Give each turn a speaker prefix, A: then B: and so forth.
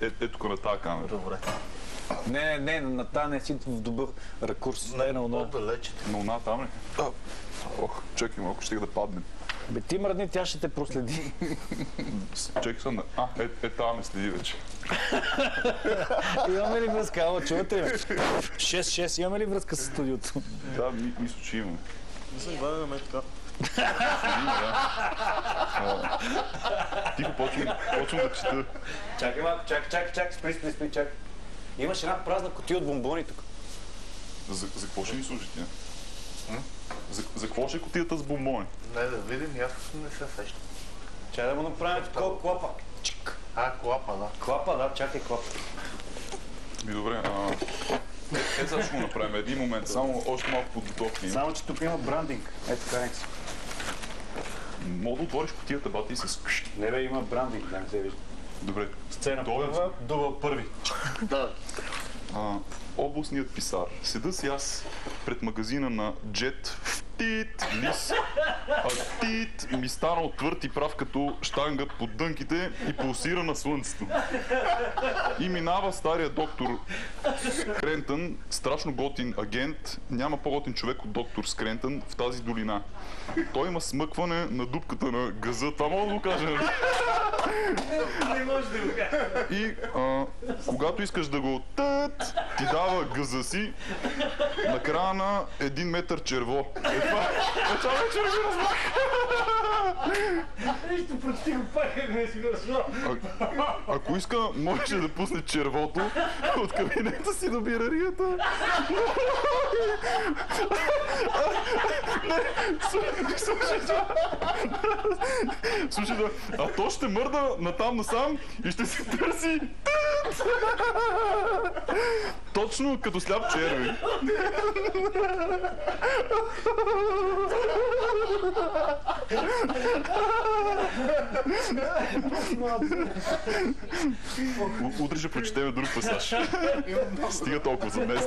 A: Ето тук на тази камера.
B: Добре.
C: Не, на тази не си в добър ракурс.
B: Не, на оно.
A: На луна там ли? Ох, чакай малко, ще да паднем.
C: Бе, ти мръдни, тя ще те проследи.
A: Чакай съм на... Там ме следи вече.
C: Имаме ли връзка? Ало, чувате ли? 6-6, имаме ли връзка с студиото?
A: Да, мисля, че имаме.
B: Не се извади на мен така.
A: Тихо, почвам да чета.
C: Чакай малко, чакай, спри, чакай. Имаш една празна кутия от бомбони тук.
A: За какво ще ни служите? За какво ще е кутията с бомбони?
B: Не, да видим, аз не се сещам.
C: Чакай да му направим такова клапа. Чик.
B: Клапа, да.
C: Клапа, да, чакай клапа.
A: Добре, сега ще го направим. Един момент, само още малко подготовки.
C: Само, че тук има брандинг. Ето така не си.
A: Мога да отвориш кутията, бати, с...
C: Не бе, има брандинг, да не се вижда.
A: Добре.
C: Сцена първа, дубъл първи.
B: Да.
A: Областният писар. Седа си аз пред магазина на Jet в Тит, Лис. Тит ми станал твърд и прав като щанга под дънките и пулсира на слънцето. И минава стария доктор Скрентън, страшно готин агент. Няма по-готин човек от доктор Скрентън в тази долина. Той има смъкване на дупката на газа. Това мога да го кажа.
C: Не може да го кажа.
A: И когато искаш да го тът, ти дава газа си накрая на 1 метър черво. Това вече не го разбрах.
C: Нищо, почти го паха, не си го разбрал.
A: Ако иска, можеше да пусне червото от кабинета си до бирарията. Слушай, а то ще мърда натам насам и ще се търси. Точно като сляп черви. Утре ще прочетем друг пасаж. Стига толкова за днес.